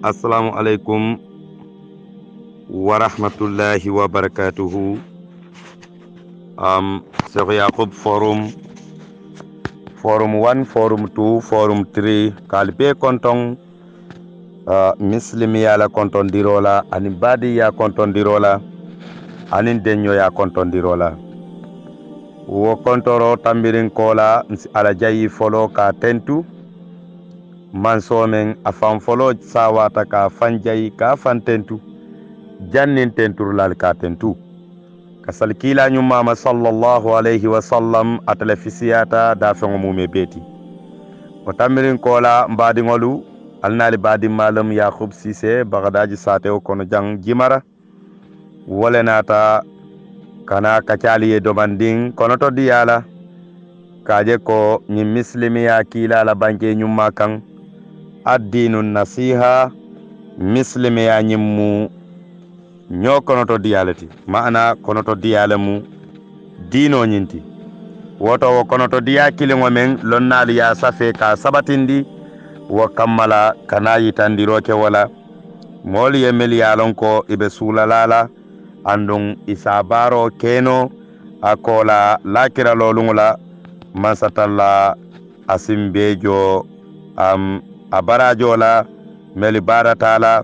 Assalamu alaikum wa rahmatullahi wa barakatuhu. Sheikh Yaqub Forum 1, Forum 2, Forum 3, kalbe konton Muslim yala konton dirola, ani badi ya konton dirola, ani denyo ya konton dirola. Wo kontoro tambirin kola ala jayi folo ka tentu mansomen afan folo sawata ka fanjayi ka fan tentu jannin tenturlal ka tentu kasal kila nyumama sallallahu alayhi wa sallam atale fisiyata da fengo mume beti o tamirin kola mbadi ngolu alnali badi malam Yaqub Cissé bagadaji sate o kono jang jimara wole nata kana kacali domanding kono to diyala kaje ko ni muslimiya kila la banke nyumma kan addinu nasiha muslimiya nyimmu ño konoto diyalati maana konoto diyalamu dino ñinti woto wo konoto diya kilingo men lonnali ya safe ka sabatindi wo kammala kana yitandiroke wala moolu ye mel yalon ko ibe suulalala andun isabaro keno akola lakira lolungula mansatalla asimbejo a barajo la meli baratala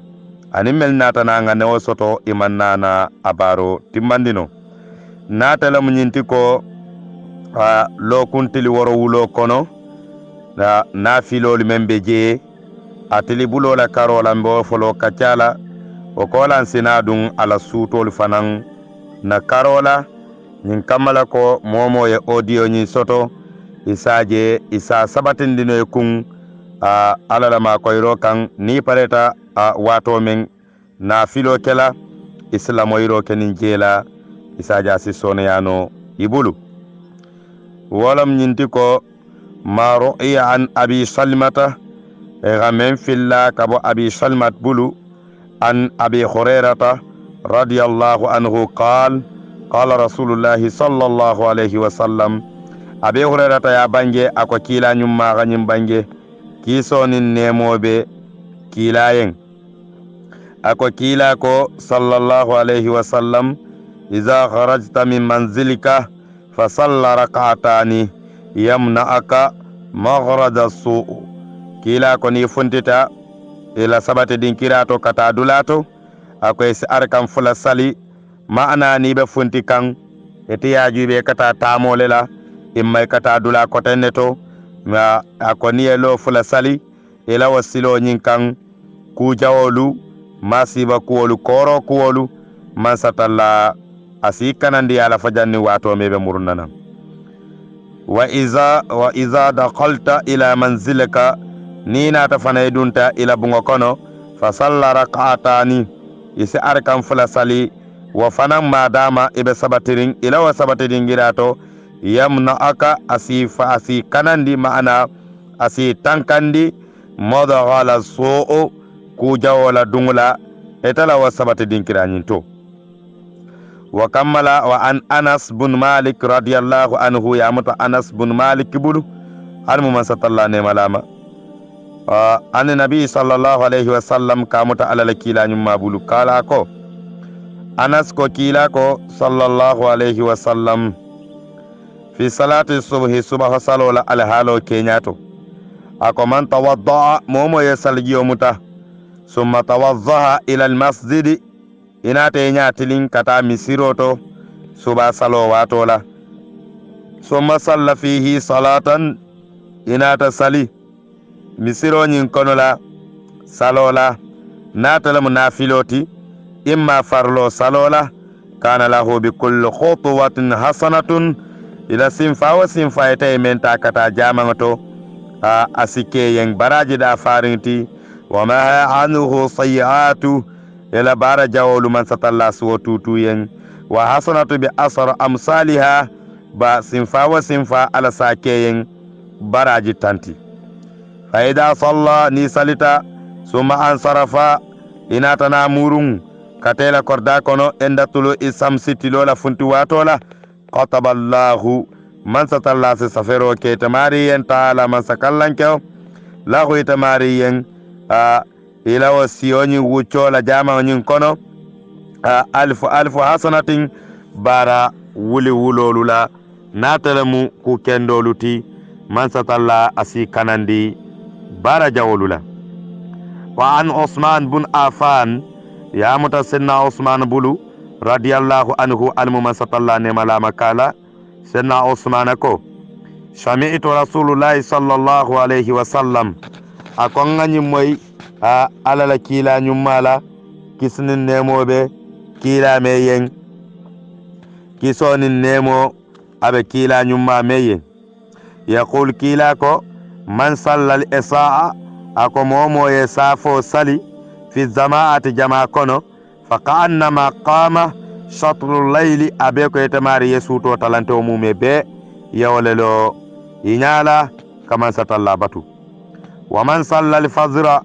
ani mel nata na nga newo soto iman nana abaro timmandino nata la munyinti ko lo kuntili woro wulo kono na filoli membe je atili bulo la karola mbo folo kacala o kolan sinadun ala sutol fanan na karola nyin kamala ko momo ye audio nyi soto isaje isa sabatindino e kun alala ma koyro kan ni pareta wato men na filo kela islamoyro kenin jela isaja si soneyano ibulu walam nyinti ko ma ru'iya an abi salmata gamen filla kabo abi salmat bulu an abi hurairata radiyallahu anhu qala rasulullahi sallallahu alayhi wa sallam abi hurairata ya bange ako kila nyumma ganyim bange kisonin nemobe kilayen ako kila ko sallallahu alayhi wa sallam iza kharajta min manzilika fa salla rak'atani yamna'aka maghrada as-su' kila ko ni funtita ila sabate din kirato kata dulato ako isi arkan fula sali ma'ana ni be funti kan etiyaji be kata tamolela imma kata dula ko tenneto ma ako ni elo fula sali ila wasilo nyin kan ku jawolu masiba kuwolu koro kuwolu mansatalla asi kanandi ala fajanni wato mebe murnana wa iza dakhalta ila manzilika nina tafana dunta ila bungo kono fa salla rak'atani isi arkan fula sali wa fanan madama ibe sabatirin ila wa sabatirin girato yamna aka asi kanandi maana asi tankandi modaghala su'u ku jawola dungula etala wa sabati dinkiranin to wa kammala wa an Anas bin Malik radiyallahu anhu ya muta Anas bin Malik bulu almu man satalla ne malama an nabi sallallahu alaihi wa sallam ka muta alala kila nyumma bulu kala ko Anas ko kila ko sallallahu alaihi wa sallam fi salati subhi subha salola alhalo kenyato ako man tawadda momo yesalgiyo muta summa tawaddaha ila almasjid inate nyatilin kata misiroto suba salo watola summa salla fihi salatan inata sali misiro nyin konola salola natala munafiloti imma farlo salola kana lahu bi kulli khutwatin hasanatun ila sinfa wa sinfa ita menta kata jamanto asike yen baraji da farinti wa ma anhu sayiatu ila bara jawlu man satalla suwatutu yen wa hasanatu bi asr amsalha ba sinfa wa sinfa ala sake yen baraji tanti fa idha salla ni salita summa ansarafa inatana murun katela korda kono endatulu isamsiti lola funti watola qataballahu man satalla se safero ke tamari yen taala man sakallanke lahu tamari yen ila wo siyoñi wuccola jamañin kono alfu hasanatin bara wuli wulolu la natalemu ku kendolu ti mansatalla asi kanandi bara jawolu la wa an Usman bun Affan ya muta senna Usman bulu radiyallahu anhu almu mansatalla ne malama kala senna Usman ko sami'tu rasulullahi sallallahu alaihi wasallam akon ngani moy alala kila nyumala kisnin nemobe kila meyen kisonin nemo abe kila nyumma meyen yaqul kila ko man sallal isaa ako momo ye safo sali fi zamaati jama kono fa ka'annama qama shatrul layli abe ko etamari yesuto talante mume be yawlelo inyala kaman satalla batu wa man sallal fajra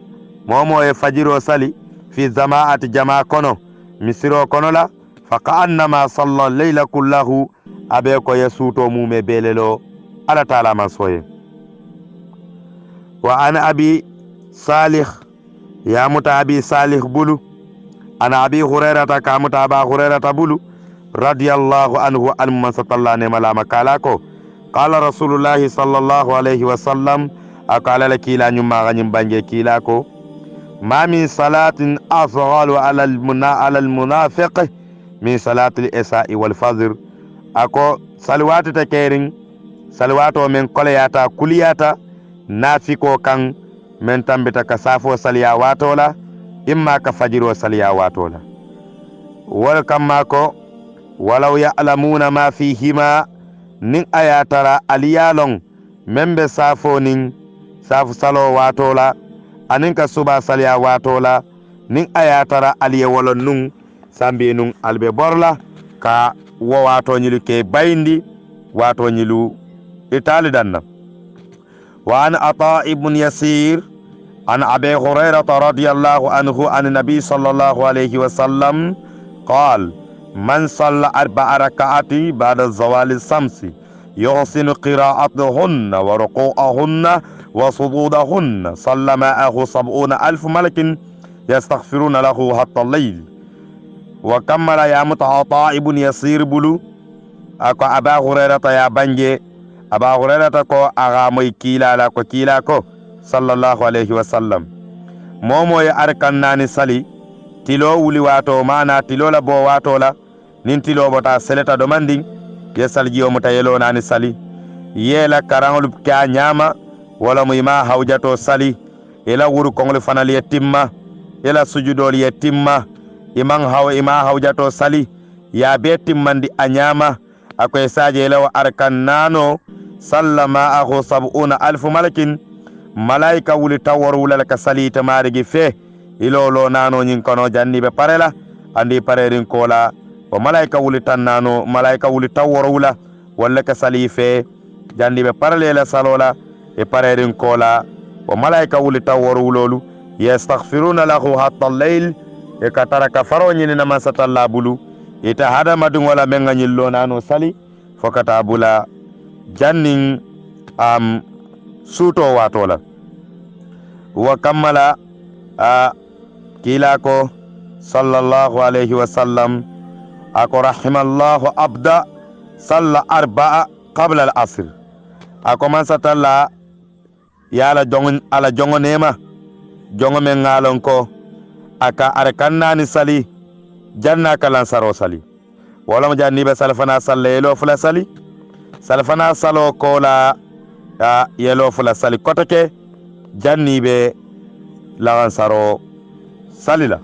momo ye fajiro sali fi zamaati jama kono misiro kono la fa ka'annama salla layla kullahu abe ko yesuto mume belelo ala taala man soye wa ana abi salih ya muta abi salih bulu ana abi hurairata ka muta aba hurairata bulu radiyallahu anhu an man satalla ne malama kala ko qala rasulullahi sallallahu alaihi wasallam akala la kila nyuma ganyim bange kila ko ma min salatin afdalu ala almunafiq min salati al-isha'i wal fajr ako salawatu takerin salwato men koleyata kuliyata nafiko kan men tambita ka safo saliya watola imma ka fajiro saliya watola wal kamako walau ya'lamuna ma fihima nin ayatara aliyalon membe safo nin safu salo watola anin ka suba saliya watola nin ayatara aliye wolon nun sambi nun albe borla ka wo wato nyilu ke bayndi wato nyilu itali danna wa an ata ibn yasir an abi hurairah radiyallahu anhu an nabi sallallahu alayhi wa sallam qala man salla arba'a rak'ati ba'da zawali samsi yuhsinu qira'atuhunna wa ruku'ahunna wa sududahunna salla ma'ahu 70,000 malakin yastaghfiruna lahu hatta al-layl wa kammala ya muta'ata ibn yasir bulu ako aba hurairah ya banje aba hurairah ko aga moy kila la ko kila ko sallallahu alaihi wasallam momo ya arkan nani sali tilo wuli wato mana tilo la bo wato la nin tilo bota seleta do manding ye salji o muta yelo nani sali yela karangol ka nyama wala muyma hawjato sali ila wuru kongol fanal yetimma ila sujudol yetimma ima hawjato sali ya betimmandi anyama akoy saje law arkan nano sallama akhu 70,000 malakin malaika wuli tawaru la ka sali tamarigi fe ilolo nano nyin kono janni be parela andi parerin kola o malaika wuli tan nano malaika wuli tawaru la wala ka sali fe janni be parele la salola e parerin kola o malaika wuli tawaru lolu yastaghfiruna lahu hatta al-layl e katara ka faro nyini na masatalla bulu ita hada madun wala menga nyillo nano sali fokata bula jannin suto watola wa kammala kila ko sallallahu alaihi wasallam ako rahimallahu abda salla arba'a qabla al-asr ako man satalla yala jongon ala jongo nema jongo men ngalon ko aka arkannani sali janna kalan saro sali wala mo janni be salfana sallelo fula sali salfana salo kola yelo fula sali kotake janni be lawan saro salila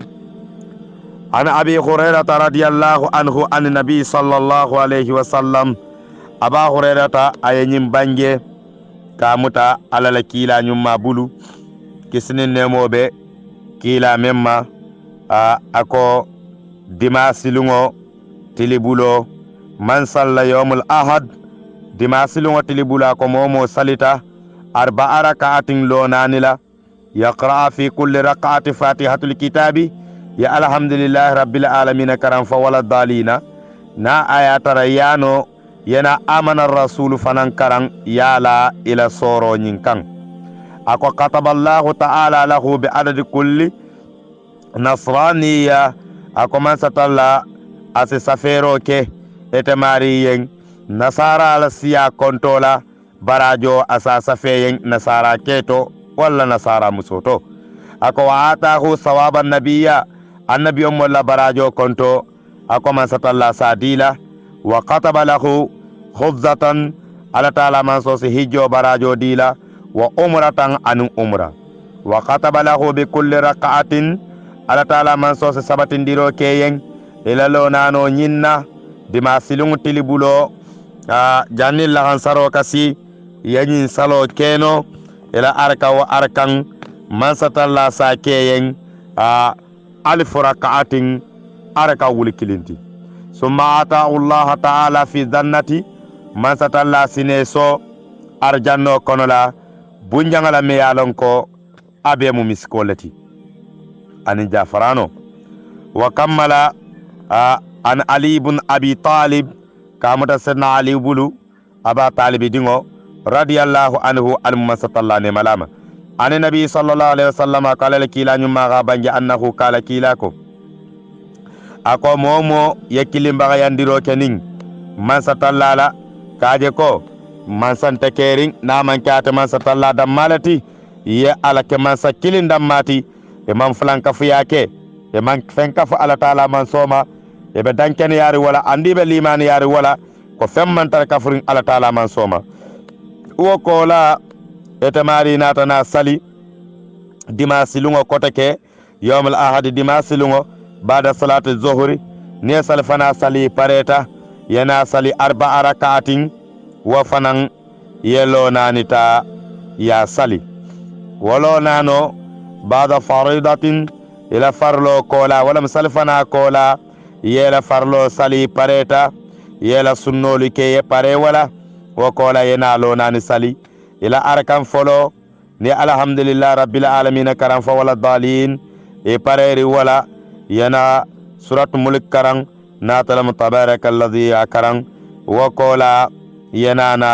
ana abi hurairah radiyallahu anhu an nabi sallallahu alaihi wasallam aba hurairah ayenyim bange kamuta alala kila nyumma bulu kisnin nemobe kila memma ako dimasilungo tilibulo man salla yawmul ahad dimasilungo tilibulo ako momo salita arba'a raka'atin lonanila yaqra fi kulli raka'ati fatihatul kitabi ya alhamdulillahi rabbil alamin karam fa wala dalina na ayatara yano yana amana rasul fanan karan yala ila soro nyinkan ako kataballahu ta'ala lahu bi adadi kulli nasraniya ako man satalla ase safero ke ete mari yen nasara la siya kontola barajo asa safeyen nasara keto walla nasara musoto ako wa atahu sawaban nabiyya annabi umma barajo konto ako man satalla sadila wa kataba lahu khubzatan ala taala man sosi hijjo barajo dila wa umratan anu umra wa kataba lahu bi kulli rak'atin ala taala man sosi sabatindiro keyen ilalo nano nyinna dima silungu tilibulo janni lahan saro kasi yanyin salo keno ila arka wa arkan man satalla sa keyen alif rak'atin arka wulikilinti summa ata'u Allah ta'ala fi dhannati man satalla sineso arjanno konola bunjangala me yalon ko abe mu miskolati ani jafarano wa kammala an Ali ibn Abi Talib kamuta sedna Ali bulu aba talibi dingo radiyallahu anhu man satalla ne malama ani nabi sallallahu alaihi wasallam kala kila nyuma ga banje annahu kala kila ko ako momo yekilimbaga yandiro kening man satalla kaje ko man sante kering na man kata man satalla dammalati ye ala ke man sakilin dammati e man flanka fiyake e man fenka fa ala taala man soma e be danken yari wala andi be liman yari wala ko femman tar kafrin ala taala man soma wo ko la etamari nata na sali dimasi lungo kotake yawmul ahad dimasi lungo bada salatu zuhri ne salfana sali pareta yana sali arba'a rak'atin wa fanan yelo nanita ya sali walo nano bada faridatin ila farlo kola wala salfana kola yela farlo sali pareta yela sunnoli ke pare wala wa kola yana lo nani sali ila arkan folo ni alhamdulillah rabbil alamin karam fa wala dalin e pareri wala yana surat mulk karang natalam tabarakalladhi akarang wa kola yana na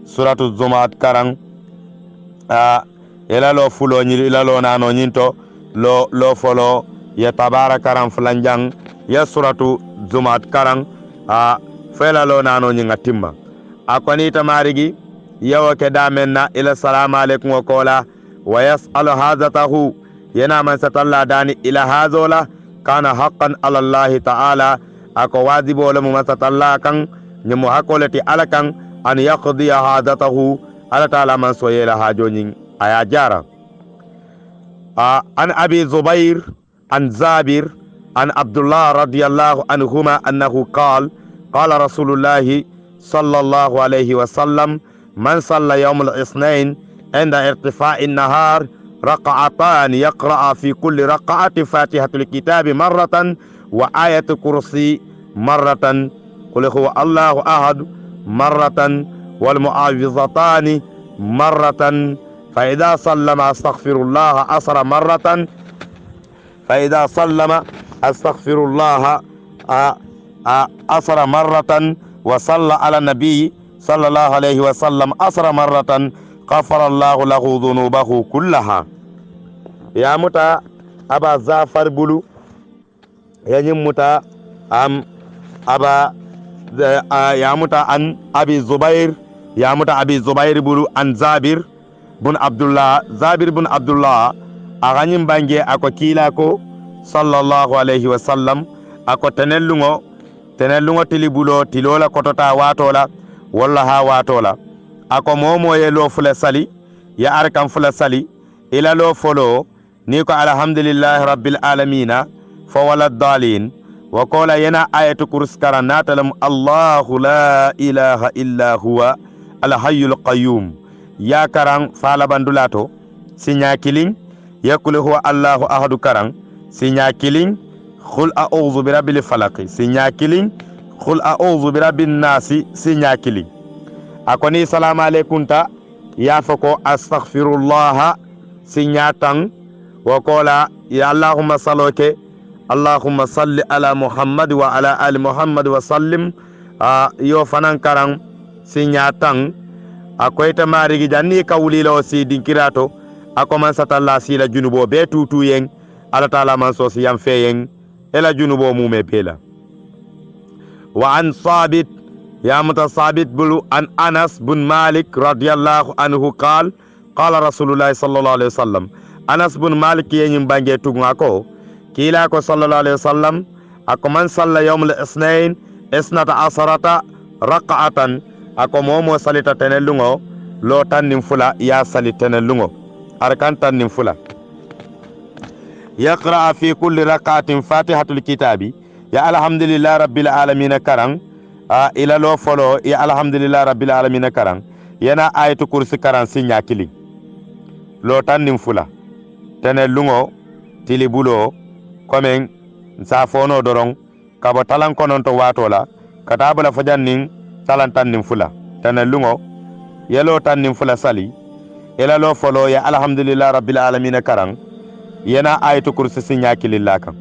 suratu zumat karang ila lo fulo ni ila lo nano nyinto lo folo ya tabarakaram flanjang ya suratu zumat karang fela lo nano nyinga timma akoni tamarigi yawa ke damenna ila salamu alaikum wa kola wa yas'alu hadatahu yana man satalla dani ila hazola kana haqqan ala Allah ta'ala ako wajibo le mu masatalla kan nyamu hakolati alakan an yaqdi hadatahu ala ta'ala man soyela hajonin aya jara an abi zubair an zabir an abdullah radiyallahu anhuma annahu qala rasulullah sallallahu alayhi wa sallam man salla yawm al-ithnain inda irtifa'i an-nahar رقعتان يقرأ في كل رقعة فاتحة الكتاب مرة وآية كرسي مرة قل هو الله أحد مرة والمعاوذتان مرة فإذا سلم أستغفر الله عشر مرة فإذا سلم أستغفر الله عشر مرة وصلى على النبي صلى الله عليه وسلم عشر مرة غفر الله له ذنوبه كلها يا متى أبا زافر بلو يا متى أبا يا متى عن أبي زبير يا متى أبي زبير بلو عن زابر بن عبد الله أغنيم بانجي أكو كيلاكو صلى الله عليه وسلم أكو تنلونغو تلي بلو تلولا كتوتا واتولا والله واتولا ako momo ye lo fula sali ya arkan fula sali ila lo folo ni ko alhamdulillah rabbil alamin fa wala dalin wa qala yana ayatu kurskara natalam allah la ilaha illa huwa al hayyul qayyum ya karang fala bandulato sinya killing yakul huwa allah ahadu karang sinya killing khul a'udhu bi rabbil falaq sinya killing khul a'udhu bi rabbin nasi sinya killing akoni salamu alaikum ta ya fako astaghfirullah sinyatan wa qala ya allahumma saloke allahumma salli ala muhammad wa ala ali muhammad wa sallim yo fanan karang sinyatan akoy tamari gi janni kawlilo si dinkirato akoman satalla sila junubo be tutu yen ala taala man so si yam feyen ela junubo mume pela wa an sabit ya mutasabit bulu an Anas bin Malik radiyallahu anhu qala Rasulullah sallallahu alaihi wasallam Anas bin Malik yenyim bange tugunga ko kila ko sallallahu alaihi wasallam ako man salla yawm al-ithnain isnata asarata raq'atan ako momo salita tenelungo lo tannim fula ya sali tenelungo arkan tannim fula yaqra fi kulli raq'atin fatihatul kitabi ya alhamdulillah rabbil alamin karang ila lo folo ya alhamdulillah rabbil alamin karang yana ayatu kursi karang sinya kili lo tannim fula tenelungo tilibulo komen sa fono dorong kabo talan konon to watola katabula fajannin talan tannin fula tenelungo yelo tannin fula sali ila lo folo ya alhamdulillah rabbil alamin karang yana ayatu kursi sinya kililla kan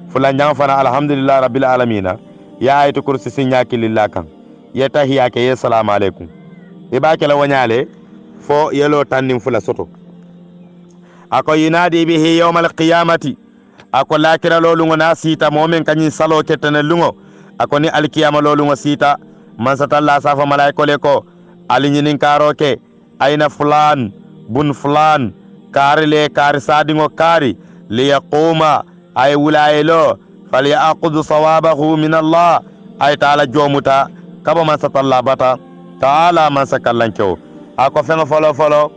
fula nyang fana alhamdulillah rabbil alamin ya ayatu kursi sinya kililla kan ya tahiya ke assalamu alaikum ibake la wanyale fo yelo tannin fula soto ako yunadi bihi yawmal qiyamati ako lakira lolungo na sita momen kanyin salo ketene lungo ako ni alkiyama lolungo sita man satalla safa malaiko le ko alinyinin karoke aina fulan bun fulan kari le kari sadingo kari liyaquma ay wulayelo falyaqudu sawabahu min Allah ay taala jomuta kaba man satalla bata taala man sakallancho ako fengo folo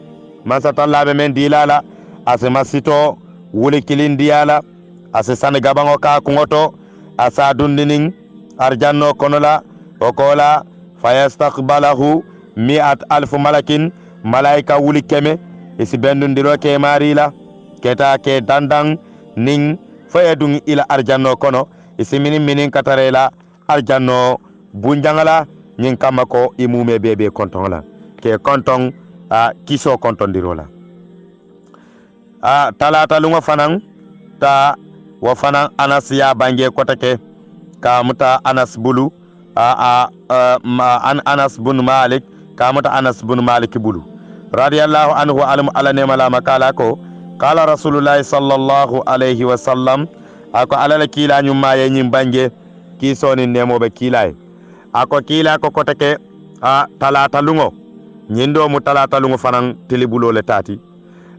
man satalla be men dilala ase masito wuli kilindiyala ase san gabango ka kungoto asa dundinin arjanno konola okola fayastaqbalahu mi'at alf malakin malaika wuli keme isi bendundiro ke marila keta ke dandang nin fayadun ila arjanno kono isi minin katarela arjanno bunjangala nyin kamako imume bebe konton la ke konton kiso konton dirola talata lunga fanan ta wa fanan Anas ya bange kotake ka muta Anas bulu Anas bin Malik ka muta Anas bin Malik bulu radiyallahu anhu ala ne mala makala ko qala Rasulullah sallallahu alaihi wasallam ako alala kila nyumma yenyim bange ki soni nemo be kilay ako kila ko kotake talata lungo nyindo mu talata lungo fanan tilibulo le tati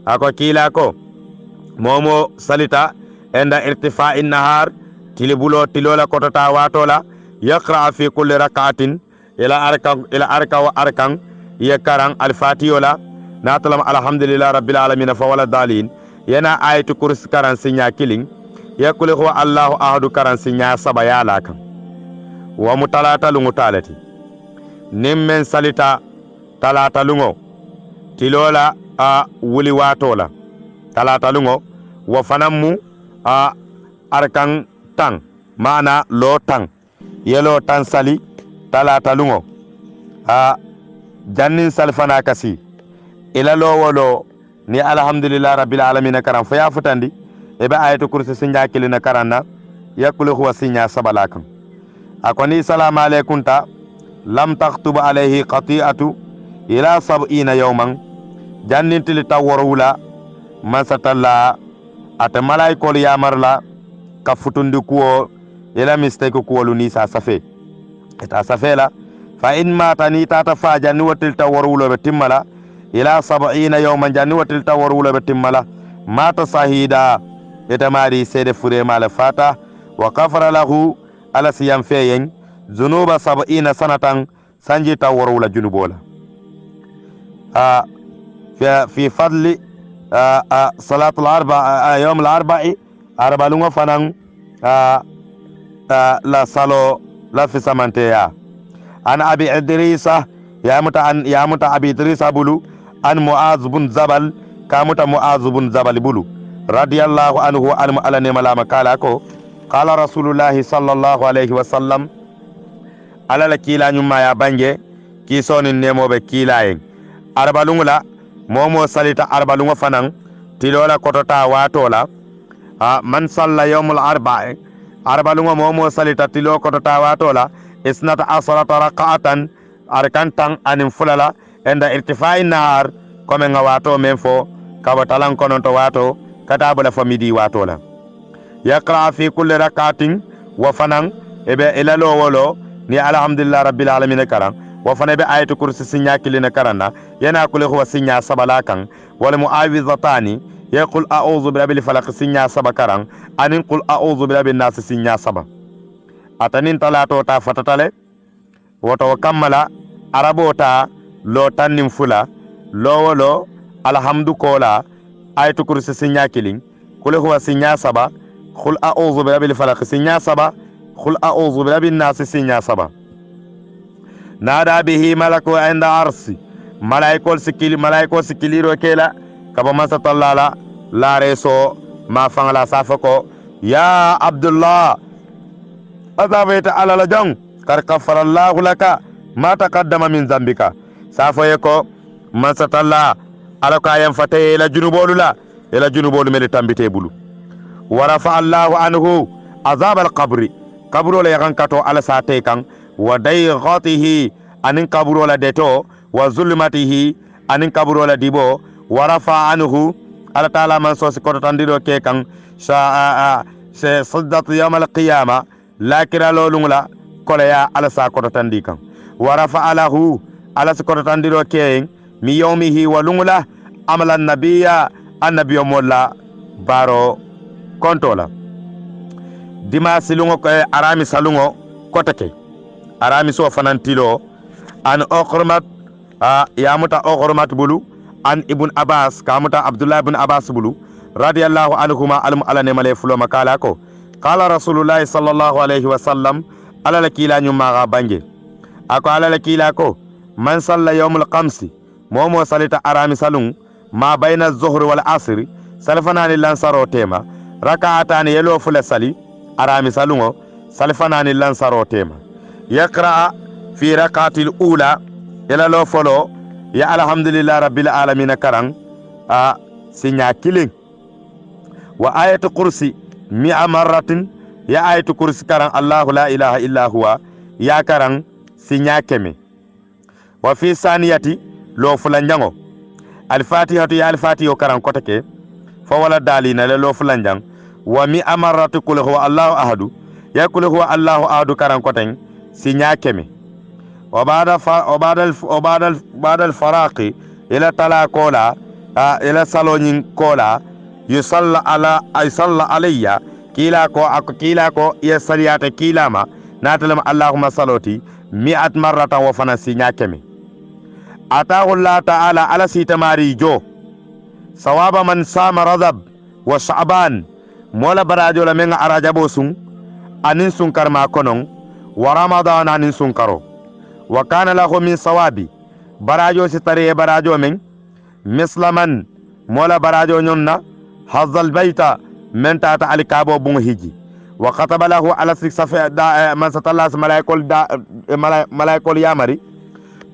ako kila ko momo salita enda irtifa'in nahar tilibulo tilola kotota watola yaqra fi kulli rak'atin ila arka wa arkan yakarang al-fatiha natalam alhamdulillah rabbil alamin fa wala dalin yana ayatu kursi karan sinya killing yakul huwa Allahu ahadu karan sinya sabaya lakan wa mutalata lungu talati nimmen salita talata lungo tilola wuli watola talata lungo wa fanammu arkan tang mana lo tang yelo tan sali talata lungo jannin salfana kasi ila lo wolo ni alhamdulillah rabbil alamin karam fa ya futandi ebe ayatu kursi sinja kilina karanna yakulu huwa sinya sabalakan akoni salamu alaykum ta lam taktub alayhi qati'atu ila 70 yawman jannin til tawarula masatalla ata malaikol yamarla ka futundi kuwo ila mistake kuwolu ni sa safe eta safela fa in matani tata fa janni watil tawarulo be timmala ila 70 yawman janni watil tawarulo be timmala mata sahida eta mari sede fure mala fata wa kafara lahu ala siyam feyen zunuba 70 sanatan sanji tawarula junubola في فضل صلاة الأربع يوم الأربع أربع لغة فنان لا صلو لا في سمانتيا أنا أبي إدريس يا متى أبي إدريس بلو أن معاذ بن جبل كامتا معاذ بن جبل بلو رضي الله عنه على نملا مكالاكو قال رسول الله صلى الله عليه وسلم على لكيلا نما يا بانجي كيسون النمو بكيلاين arbalungula momo salita arbalunga fanan tilola kotota watola man salla yawmul arba'i arbalunga momo salita tilo kotota watola isnata asrata rak'atan arkantan anin fulala enda irtifa'in nahar kome nga wato menfo kabatalan kononto wato katabula famidi watola yaqra fi kulli rakatin wa fanan ebe ilalo wolo ni alhamdulillah rabbil alamin karan wa fana be ayatul kursi sinya kilina karanna yana kule huwa sinya sabala kan wal muawizatani yaqul a'udhu birabbil falaq sinya sabakaran anin qul a'udhu birabbin nas sinya saba atanin talato ta fatatale woto kammala arabota lo tannim fula lowolo alhamdu kola ayatul kursi sinya kilin kule huwa sinya saba qul a'udhu birabbil falaq sinya saba qul a'udhu birabbin nas sinya saba nada bihi malaku inda arsi malaikol sikiliro kela kaba masa tallala la reso ma fangala safako ya abdullah azabaita ala la jang kar kafara allah laka ma taqaddama min zambika safoye ko masa talla ala ka yam fataye la junubolu mel tambite bulu warafa allah anhu azab al qabri qabru la yakan kato ala sate kan wa dayghatihi anin kaburo la deto wa zulmatihi anin kaburo la dibo wa rafa anhu ala taala man so ko tandiro ke kan sa saddat yawm al qiyama lakira lolungla kolaya ala sa ko tandi kan wa rafa alahu ala ko tandiro ke mi yawmihi wa lungla amala nabiyya annabiyo molla baro kontola dimasi lungo ko arami salungo kotake arami so fanantilo an okhormat yamuta okhormat bulu an ibn abbas kamuta abdullah ibn abbas bulu radiyallahu anhuma alum ala ne male fulo makala ko qala rasulullah sallallahu alaihi wasallam ala lakila nyuma ga bange ako ala lakila ko man salla yawmul qamsi momo salita arami salun ma bayna az-zuhr wal asr salfanani lansaro tema rak'atan yelo fula sali arami salungo salfanani lansaro tema yaqra fi rakatil ula ila lo folo ya alhamdulillah rabbil alamin karan sinya kilin wa ayatul kursi mi'a marratin ya ayatul kursi karan Allahu la ilaha illa huwa ya karan sinya keme wa fi saniyati lo fulanjango al-fatihatu ya al-fatiho karan kotake fa wala dalina lo fulanjang wa mi'a marratu qul huwa Allahu ahadu ya qul huwa Allahu ahadu karan koten sinya keme وبعد الفراق الى تلا كولا الى سالونين كولا يصلى علي كيلا كو يسريات كيلاما ناتلم اللهم صلوتي 100 مرة وفنا سينيا كمي اتاه الله تعالى على سيتماري جو ثواب من صام رضب وشعبان مولا براجو لمن اراجبو سون انين سون كرما كونون ورمضان انين سون كرو وكان له من صوابي براجو ستري براجو من مسلمان مولا براجو نيوننا حظ البيت من تاتا علي كابو بون هيجي وكتب له على صفه من ستالله ملائكه يامري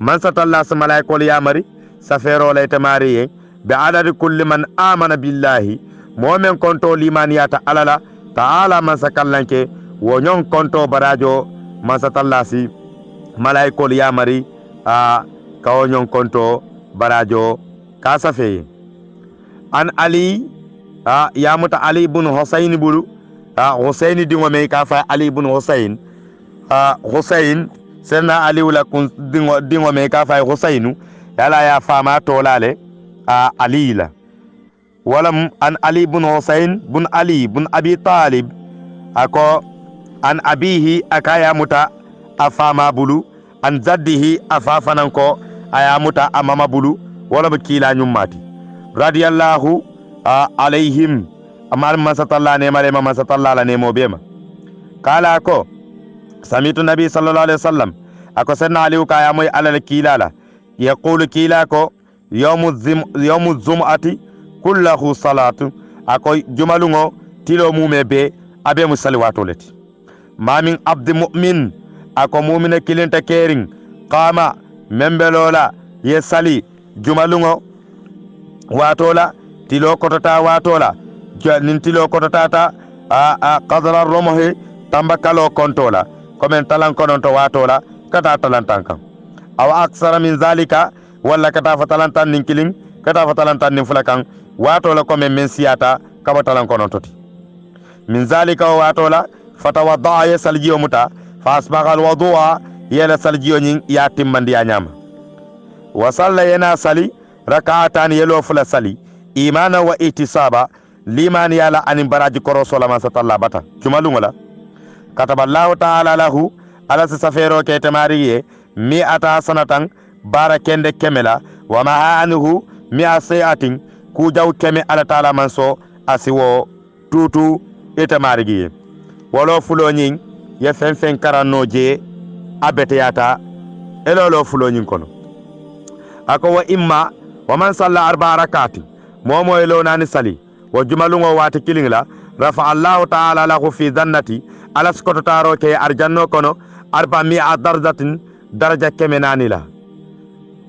من ستالله ملائكه يامري سفيرو ليتماري بعدد كل من امن بالله مؤمن كنتو ليمانيات على تعالى من سكلنك ونيون كنتو براجو من ستالله malaikol yamari kawonyon konto barajo kasafe an ali yamuta ali ibn husayn bulu husayn dingo me ka fa ali ibn husayn husayn senna ali wala kun dingo me ka fa husaynu yala ya fama tolale ali la walam an ali ibn husayn bun ali bun abi talib ako an abihi akaya muta afama bulu an zaddihi afafananko ayamuta amama bulu wala bakila nyummati radiyallahu alaihim amal masatalla ne mare masatalla la ne mo bema kala ko samitu nabi sallallahu alaihi wasallam ako sanna aliu kaya moy alal kilala yaqulu kilako yawmu zum'ati kullahu salatu ako jumalungo tilo mumebe abe musallawatu lati ma min abdi mu'min ako mu'mina kilinta kering qama membelola yesali jumalungo watola tilo kotota watola nin tilo kotota ta qadra romohi tambakalo kontola komen talan kononto watola kata talantan kan aw aksara min zalika walla kata fatalantan nin kilin kata fatalantan nin fulakan watola komen men siyata kaba talan konontoti min zalika watola fatawadda ya saljiyo muta fa asbaga alwudu'a yela saljiyo nyin ya timmandi ya nyama wa salla yana sali rak'atan yelo fula sali imana wa ihtisaba liman yala anin baraji koroso la man satalla bata jumalungola kataballahu ta'ala lahu ala safero ke tamariye mi ata sanatan bara kende kemela wa ma anhu mi asayatin ku jaw keme ala ta'ala manso asiwo tutu etamariye wolo fulo nyin ye fen karanno je abete yata elolo fulo nyin kono ako wa imma wa man salla arba rakati momo elo nani sali wa jumalungo wati kilingla rafa Allah ta'ala lahu fi jannati ala skoto taro ke arjanno kono arba mi darjatin daraja kemenani la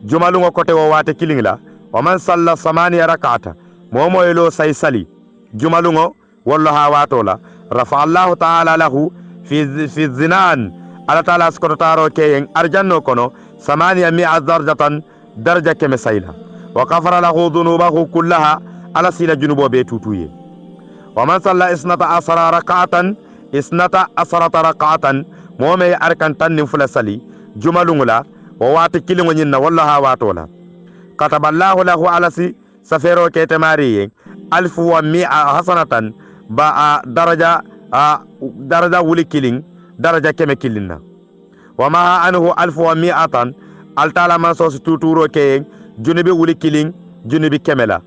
jumalungo kote wo wati kilingla wa man salla samani rakata momo elo say sali jumalungo wallaha watola rafa Allah ta'ala lahu fi zinan ala ta'ala skoto taro ke arjanno kono samani mi darjatan daraja keme sayla wa kafara lahu dhunubahu kullaha ala sila junubo be tutuye wa man salla isnata asrata rak'atan moome arkan tanni fula sali jumalungula wa wati kilingo nyinna wallaha watola kataballahu lahu ala si safero ke temariye alfu wa mi'a hasanatan ba daraja wuli kiling daraja keme kilinna wa ma anhu alfu wa mi'atan altala man so tuturo ke junubi wuli kiling junubi kemela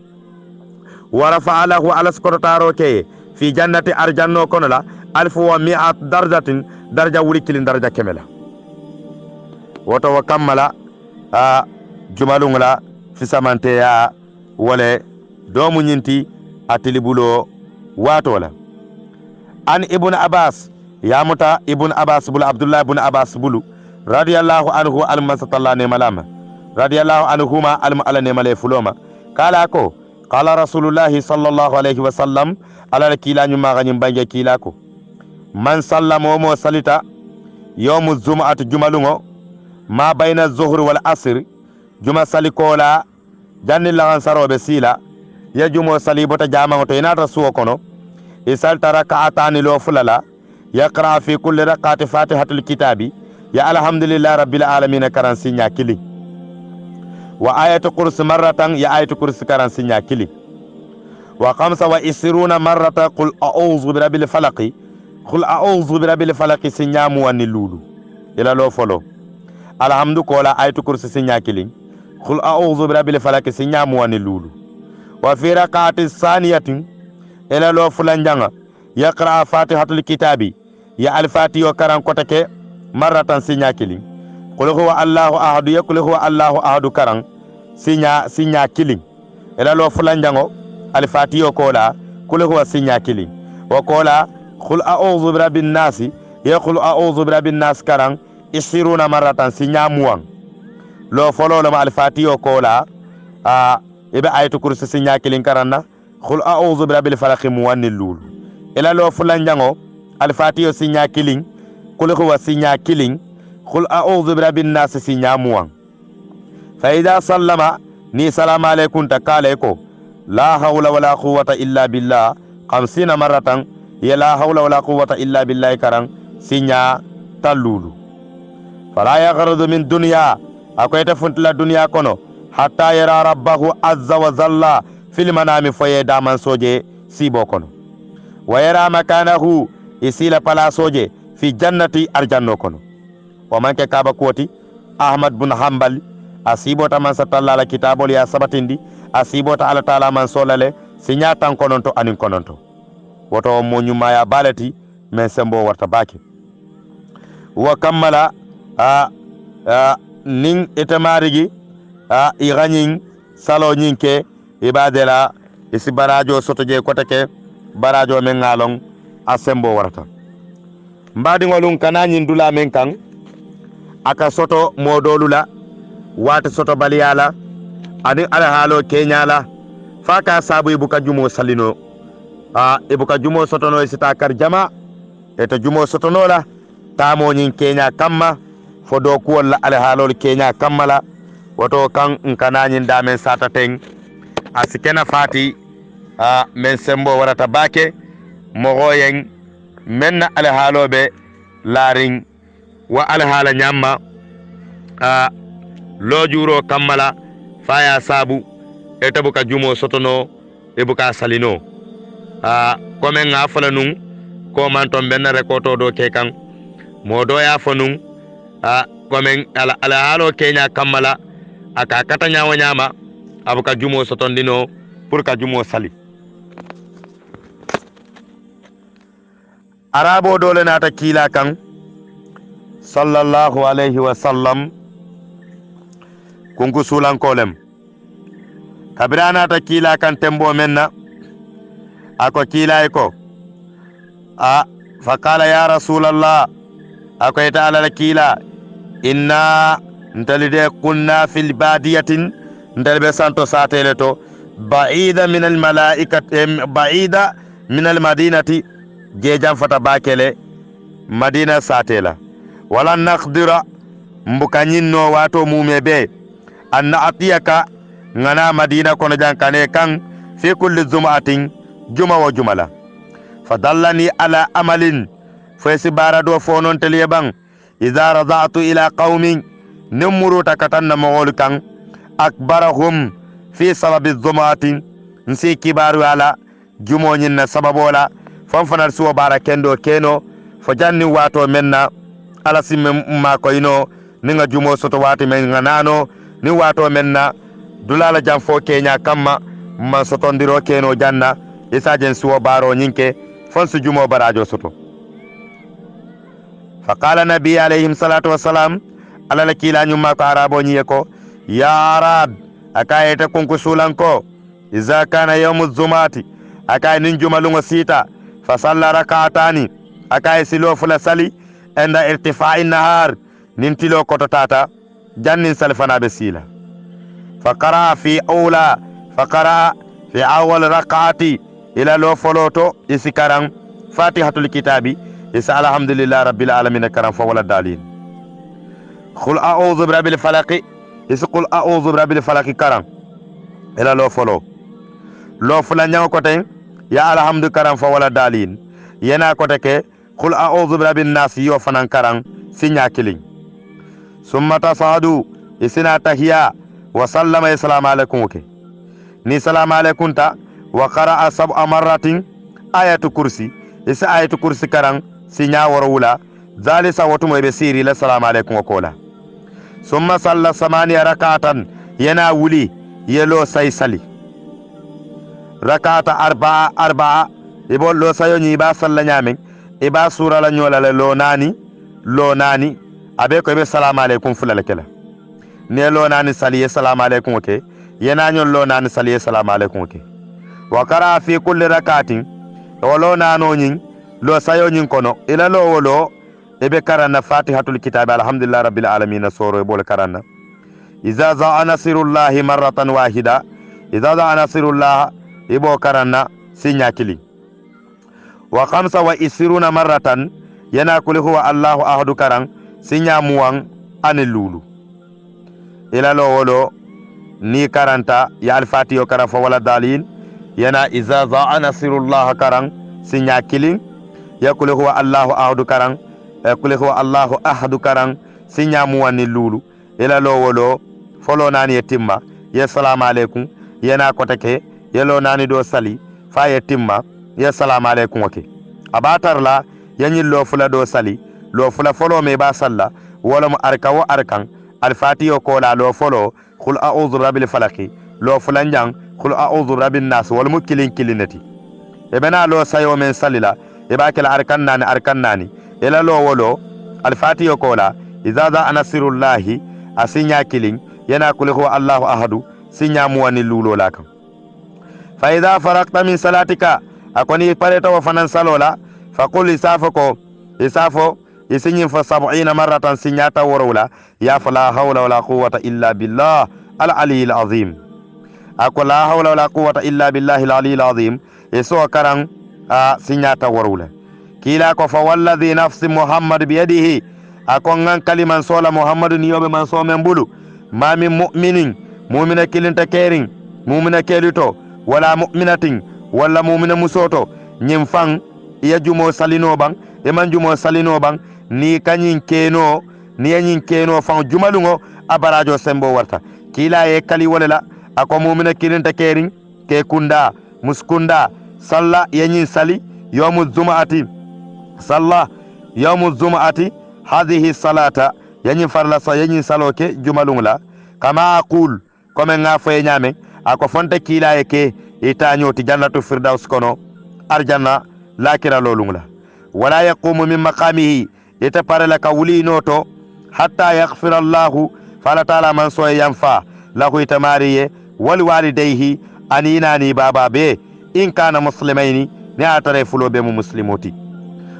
wa rafa'a lahu ala skotaro ke fi jannati arjanno konola alfu wa mi'at darajatin daraja wuli kilin daraja kemela woto wa kammala jumalungla fi samante ya wale domu nyinti atilibulo watola an ibn abbas ya muta ibn abbas bulu abdullah ibn abbas bulu radiyallahu anhu almasatalla ne malama radiyallahu anhuma ala ne male fuloma kala ko qala rasulullahi sallallahu alaihi wasallam ala kila nyuma ganyim bange kila ko man sallama mo salita yawmu zum'at jumalungo ma bayna zuhri wal asr juma salikola janni la sarobe sila ya jumo salibota jama to inata suwo kono isal taraka'atani lo fulala yaqra fi kulli raqati fatihatul kitabi ya alhamdulillah rabbil alamin karan sinya kili wa ayatul kursi marratan ya ayatul kursi karan sinya kili wa 25 marrata qul a'udhu birabbil falaq qul a'udhu birabbil falaq sinya muwani lulu ila lo folo alhamdu kola ayatul kursi sinya kili qul a'udhu birabbil falaq sinya muwani lulu wa fi raqati saniyatin ila lo fulanjanga yaqra fatihatul kitabi ya al-fatiha karan kotake marratan sinya kili qul huwa allahu ahad yakul huwa allahu ahad karan sinya kili ila lo fulanjango al-fatiha kola qul huwa sinya kili wa kola qul a'udhu birabbin nas yaqul a'udhu birabbin nas karan 20 marratan sinya muwan lo folo lo al-fatiha kola ibe ayatu kursi sinya kili karanna qul a'udhu birabbil falaq muwannil lul ila lo fulanjango al-fatiha sinya kili qul huwa sinya kili qul a'udhu birabbin nas sinya muwan fa idha sallama ni salamu alaykum takaleko la hawla wala quwwata illa billah 50 maratan ya la hawla wala quwwata illa billah karan sinya talulu fala yaghrudu min dunya akoyta funtla dunya kono hatta yara rabbahu azza wa jalla fil manami foye daman soje sibo kono wa yara makanahu isila pala soje fi jannati arjanno kono wa manke kaba koti ahmad bin hanbal asibota man satalla la kitabul ya sabatindi asibota ala taala man solale sinya tan kononto anin kononto woto mo nyuma ya balati men sembo warta baki wa kammala nin itamarigi iganyin salo nyinke ibadela isi barajo sotoje kotake barajo men ngalong asembo warata mbadi ngolun kananyin dula men kan aka soto modolula wata soto baliyala ani ala halo kenyala faka sabu ibuka jumo salino ibuka jumo soto no sita kar jama eta jumo soto no la tamo nyin kenya kamma fodo ko wala ala halo kenya kammala woto kan kananyin damen sata teng asikena fati men sembo warata bake mogoyen menna alhaaloɓe laarin wa alhaala ñamma loojuro kammala faya saabu e tabu ka jumo sotono e buka salino komen nga fala nun ko man ton benna rekoto do ke kan modo ya fo nun komen alhaalo keña kammala aka kata ñawo ñama abuka jumo sotondino pour ka jumo sali arabo dole nata kila kan sallallahu alayhi wa sallam kunku sulankolem kabira nata kila kan tembo menna ako kila ko faqala ya rasulallah ako ita ala kila inna ntalide kunna fil badiyatin ntalbe santo satele to ba'ida min al malaikati ba'ida min al madinati jejan fata bakele madina satela wala naqdira mbukanyinno wato mumebe anna atiyaka ngana madina kono jankane kan fi kulli zum'atin juma wa jumala fadallani ala amalin faysi barado fonon teliyban idha rada'tu ila qaumin numuru takatanna mogol kan akbarahum fi sababi zum'atin nsi kibaru ala jumo nyinna sababola fanfanar suwo bara kendo keno fo janni wato menna ala simme ma koyno ninga jumo soto wati men nganano ni wato menna dulala jam fo kenya kamma ma sotondiro keno janna isajen suwo baro nyinke fonsu jumo barajo soto faqala nabi alayhim salatu wassalam ala lakila nyumma ko arabo nyiye ko ya arab akayete kunku sulanko iza kana yawmuz zumati akay nin jumalungo sita fasalla rak'atani akay silo fula sali enda irtifa'i nahar nintilo kototata jannin salfana be sila faqara fi awwal rak'ati ila lo foloto isikaran fatihatul kitabi isa alhamdulillah rabbil alamin karam fa wala dalil qul a'udhu bi rabbil falaq isa qul a'udhu bi rabbil falaq karam ila lo folo lo fula nyaw ko tay ya alhamdu karam fa wala dalil yana ko take qul a'udhu bi rabbin nas yo fanan karan sinya kilin summa tasadu isina tahiyya wa sallama assalamu alaikum ke ni salamu alaikum ta wa qara'a sab'a marratin ayatu kursi isa ayatu kursi karan sinya warwula zalisa watumo be siri la salamu alaikum kola summa salla samaniya rak'atan yana wuli yelo say sali rak'ata arba'a ibo lo sayo ni ba salla nyamen iba sura la nyola le lo nani abe ko be salamu alaikum fulala kala ne lo nani sali salamu alaikum ke yana nyol lo nani sali salamu alaikum ke wa qara fi kulli rakatin wolo nano nyin lo sayo nyin kono ila lo wolo ebe karana fatihatul kitab alhamdulillah rabbil alamin soro bol karana iza za'a nasrullahi marratan wahida iza za'a nasrullah ibo karana sinya kili wa 25 marratan yana kuli huwa allahu ahadu karan sinya muwan anilulu ila lo wolo ni karanta ya al-fatiha karan fa wala dalil yana iza za'a nasrullah karan sinya kilin ya kuli huwa allahu ahadu karan kuli huwa allahu ahadu karan sinya muwan anilulu ila lo wolo folo nani yetimma ya salamu alaikum yana kotake yelo nani do sali fa yetimma ya salamu alaikum wake abatarla yanyi lo fula do sali lo fula folo me ba salla wala mu arka wa arkan al-fatiha ko la lo folo qul a'udhu birabbil falaq lo fula njang qul a'udhu birabbin nas wal mukilin kilinati e bena lo sayo men salila e ba kala arkan nani ela lo wolo al-fatiha ko la idza za anasirullahi asinya kilin yana kul huwa allahu ahadu sinya muwani lulo lakam fa idza faraqta min salatika akoni pareta wa fanan salola faqul isafo isinyin fa 70 marratan sinyata warula ya fala hawla wala quwwata illa billah al-aliyyil azim akola hawla wala quwwata illa billahi al-aliyyil azim iso karan sinyata warula kila ko fa walladhi nafsi muhammad biyadihi akongan kaliman sola muhammadu niyobe man so men bulu ma min mu'minin mu'mina kilinta kerin mu'mina kelito wala mu'minatin wala mu'mina musoto nyim fan iya jumo salino bang man jumo salino bang ni kanyin keno ni yanyin keno fan jumalungo abarajo sembo warta kila e kali wala ako mu'mina kirinta kerin ke kunda muskunda salla yanyin sali yawmu jumu'ati salla yawmu jumu'ati hadhihi salata yanyin farla sa yanyin saloke jumalungla kama aqul comme nga foye nyame ako fonte kila e ke ita nyoti jannatu firdaus kono arjanna lakira lolungla wala yaqumu min maqamihi ita parala ka wuli noto hatta yaghfira Allahu fala taala man so yanfa lahu itamariye wal walidayhi anina ni baba be in kana muslimaini ne atare fulo be mu muslimoti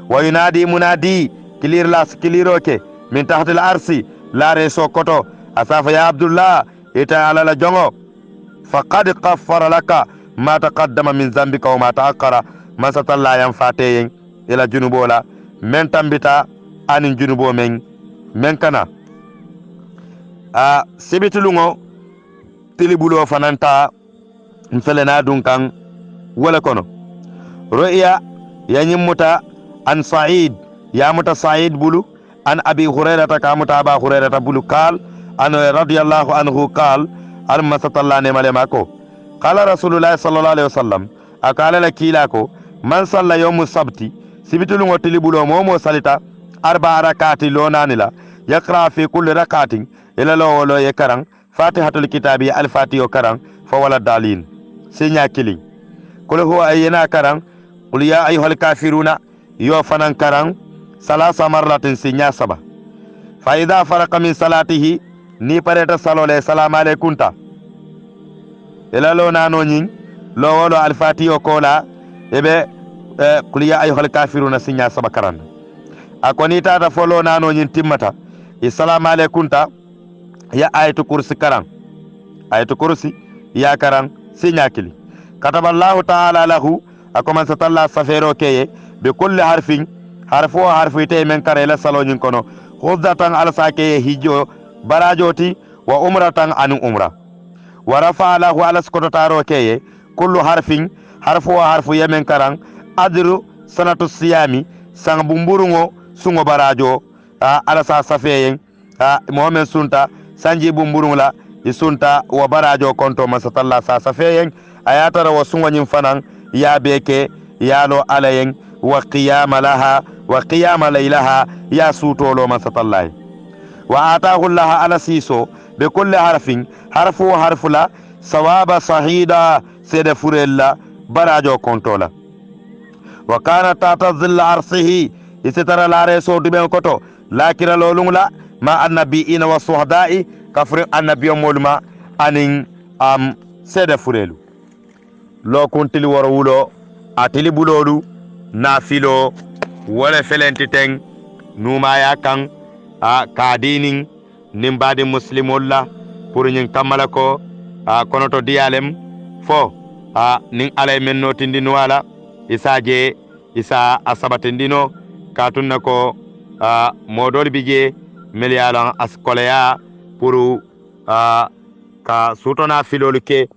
wa yunadi munadi kilir las kiliroke min tahtil arsi la reso koto asafa ya abdullah ita ala la jongo faqad qaffara laka ma taqaddama min zambika wa ma ta'akkara man satalla yanfateyen ila junubola men tambita anin junubo men kana a sibitulungo tilibulo fananta mfelena dunkan wala kono ru'ya yanyimuta an sa'id ya muta sa'id bulu an abi hurairata ka muta aba hurairata bulu qal an radiyallahu anhu qal al masatalla ne male mako qala rasulullah sallallahu alaihi wasallam akala la kilako man salla yawmu sabti sibitulungo tilibulo momo salita arba rakati lonanila yaqra fi kulli rakatin ila lawolo ye karang fatihatul kitabi al fatiho karang fa wala dalin sinya kili kul huwa ayna karang qul ya ayyuhal kafiruna yo fanan karang salasa marratin sinya saba fa idha faraqa min salatihi ni pareta salole salam alaykum ta ila lonano nyin lawolo al fatiho kola ebe qul ya ayyuhal kafiruna sinya saba karang akoni tata folo nano nyin timmata assalamu alaykum ta ya ayatu kursi karang ayatu kursi ya karang sinyakili kataballahu ta'ala lahu akoma satalla safero keye bi kulli harfin harfu ite men kare la salonyin kono khuddatan ala sake hijo barajoti wa umratan an umra wa rafa lahu ala skotaro keye kullu harfu yemen karang adru sanatu siyami sang bumburungo sungo barajo ala sa safeyen mohamed sunta sanji bumburungla isunta wa barajo konto masatalla sa safeyen ayatara wa sungo nyim fanan ya beke yalo alayen wa qiyama laha wa qiyama laylaha ya sutolo masatalla wa atahu laha ala siso be kulli harfula sawaba sahida sede furella barajo kontola wa kana tata zilla arsihi isitara lare so duben koto lakira lolungla ma annabiina wa suhada'i kafrin annabiyo molma anin sede furelu lo kuntili woro wulo atili bulolu nafilo wala felentiten numa ya kan kadinin nimbadi muslimolla pour nyin kamala ko konoto dialem fo nin alay men notindino wala isaje isa asabatindino katunna ko modol bije melialan askoleya pour ka sutona filolu ke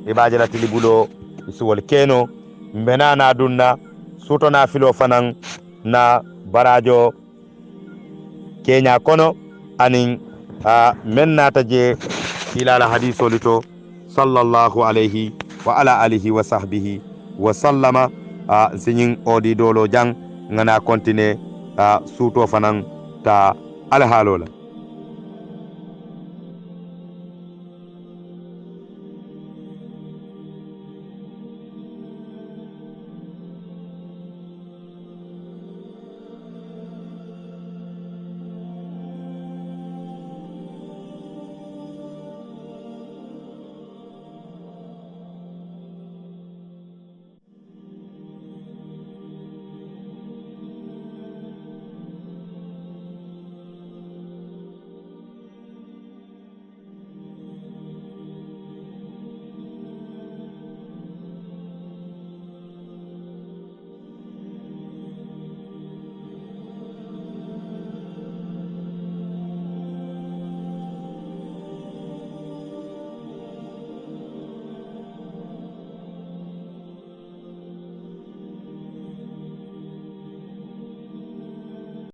ibaje la tilibulo isuwol keno mbenana dunna sutona filo fanan na barajo kenya kono anin men nata je kilala hadiso lito sallallahu alayhi wa ala alihi wa sahbihi wa sallama sinin odi dolo jang ngana continue suto fanan ta alhalola